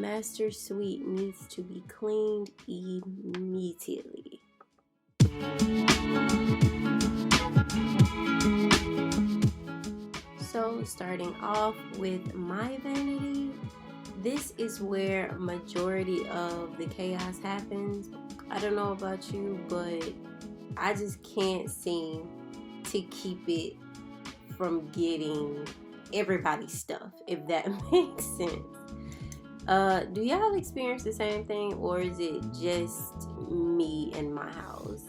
master suite needs to be cleaned immediately. So starting off with my vanity, this is where majority of the chaos happens. I don't know about you, but I just can't seem to keep it from getting everybody's stuff, if that makes sense. Do y'all experience the same thing, or is it just me and my house?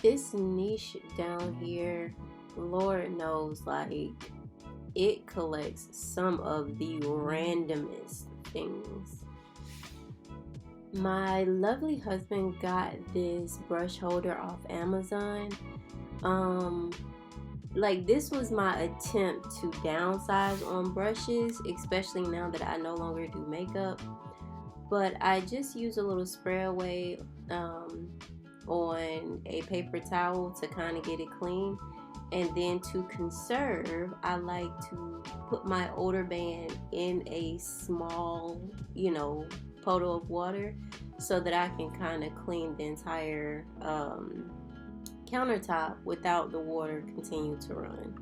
This niche down here, Lord knows, like, it collects some of the randomest things. My lovely husband got this brush holder off Amazon. Like, this was my attempt to downsize on brushes, especially now that I no longer do makeup. But I just use a little spray away on a paper towel to kind of get it clean. And then to conserve, I like to put my odor band in a small, puddle of water so that I can kind of clean the entire countertop without the water continue to run.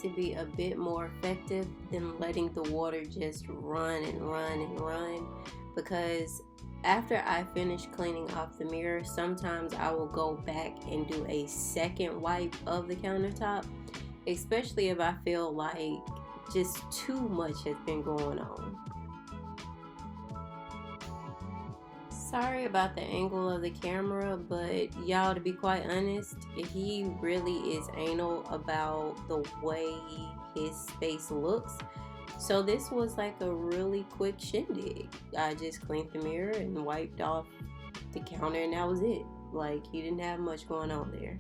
To be a bit more effective than letting the water just run and run and run, because after I finish cleaning off the mirror, sometimes I will go back and do a second wipe of the countertop, especially if I feel like just too much has been going on. Sorry about the angle of the camera, but y'all, to be quite honest, he really is anal about the way his space looks. So this was like a really quick shindig. I just cleaned the mirror and wiped off the counter, and that was it. Like, he didn't have much going on there.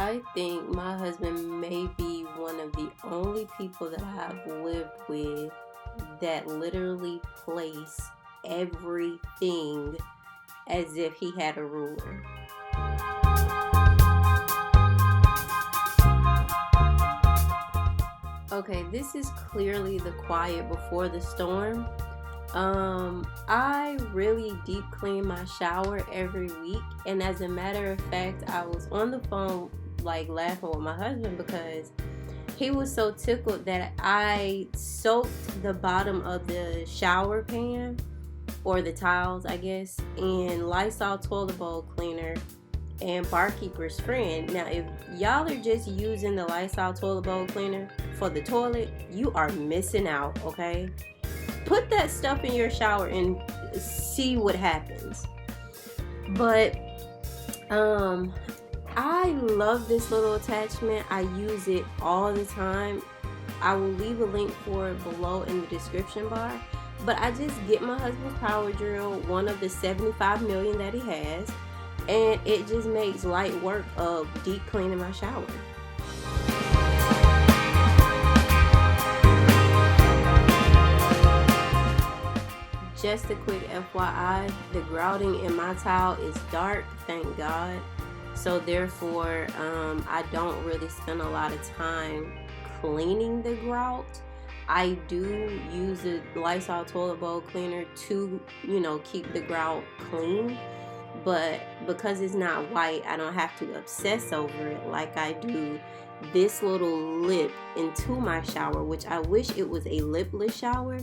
I think my husband may be one of the only people that I've lived with that literally place everything as if he had a ruler. Okay, this is clearly the quiet before the storm. I really deep clean my shower every week, and as a matter of fact, I was on the phone like laughing with my husband because he was so tickled that I soaked the bottom of the shower pan, or the tiles I guess, in Lysol toilet bowl cleaner and Barkeeper's Friend. Now if y'all are just using the Lysol toilet bowl cleaner for the toilet, you are missing out, okay? Put that stuff in your shower and see what happens. But I love this little attachment. I use it all the time. I will leave a link for it below in the description bar. But I just get my husband's power drill, one of the 75 million that he has, and it just makes light work of deep cleaning my shower. Just a quick FYI, the grouting in my tile is dark, thank God. So therefore, I don't really spend a lot of time cleaning the grout. I do use the Lysol toilet bowl cleaner to, keep the grout clean. But because it's not white, I don't have to obsess over it like I do this little lip into my shower, which I wish it was a lipless shower.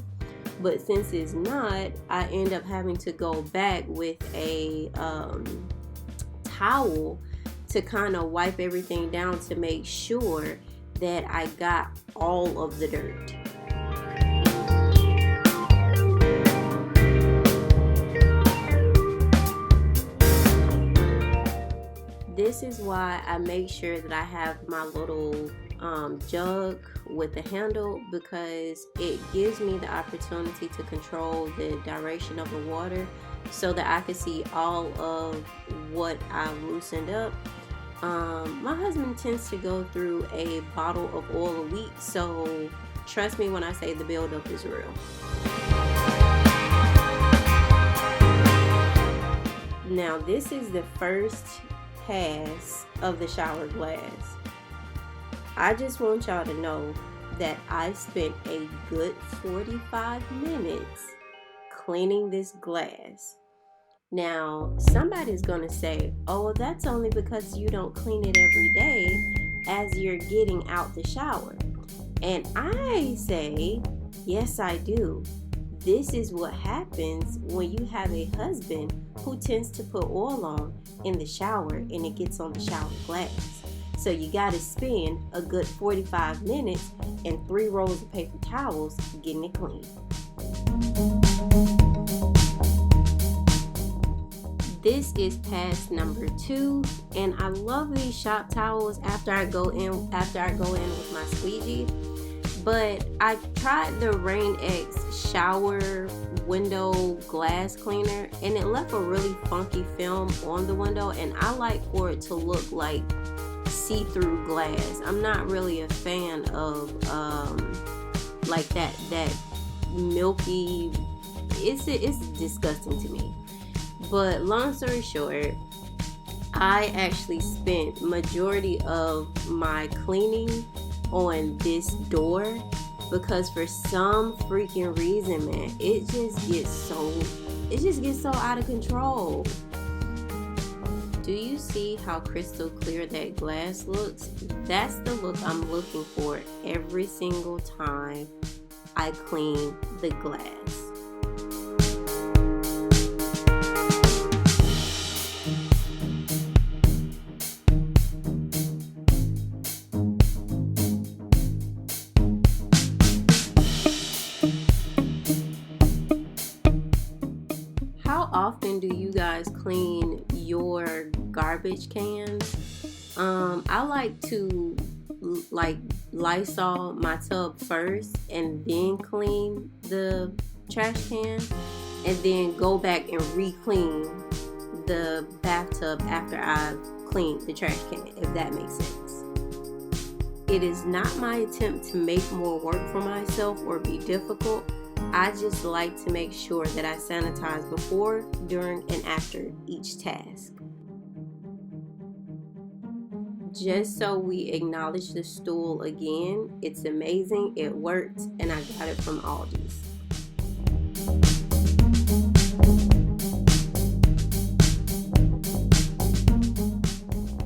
But since it's not, I end up having to go back with a towel to kind of wipe everything down to make sure that I got all of the dirt. This is why I make sure that I have my little jug with the handle, because it gives me the opportunity to control the direction of the water so that I can see all of what I've loosened up. My husband tends to go through a bottle of oil a week, so trust me when I say the buildup is real. Now this is the first pass of the shower glass. I just want y'all to know that I spent a good 45 minutes cleaning this glass. Now, somebody's gonna say, oh, that's only because you don't clean it every day as you're getting out the shower. And I say, yes, I do. This is what happens when you have a husband who tends to put oil on in the shower and it gets on the shower glass. So you gotta spend a good 45 minutes and 3 rolls of paper towels getting it clean. This is pass number 2, and I love these shop towels after I go in with my squeegee. But I tried the Rain-X shower window glass cleaner, and it left a really funky film on the window, and I like for it to look like see-through glass. I'm not really a fan of like that milky. It's disgusting to me. But long story short, I actually spent majority of my cleaning on this door because for some freaking reason, man, it just gets so out of control. Do you see how crystal clear that glass looks? That's the look I'm looking for every single time I clean the glass. How often do you guys clean your garbage cans? I like to Lysol my tub first and then clean the trash can, and then go back and re-clean the bathtub after I've cleaned the trash can, if that makes sense. It is not my attempt to make more work for myself or be difficult. I just like to make sure that I sanitize before, during, and after each task. Just so we acknowledge the stool again, it's amazing, it worked, and I got it from Aldi's.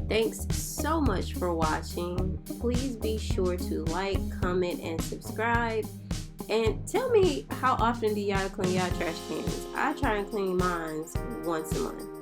Thanks so much for watching. Please be sure to like, comment, and subscribe. And tell me, how often do y'all clean y'all trash cans? I try and clean mine once a month.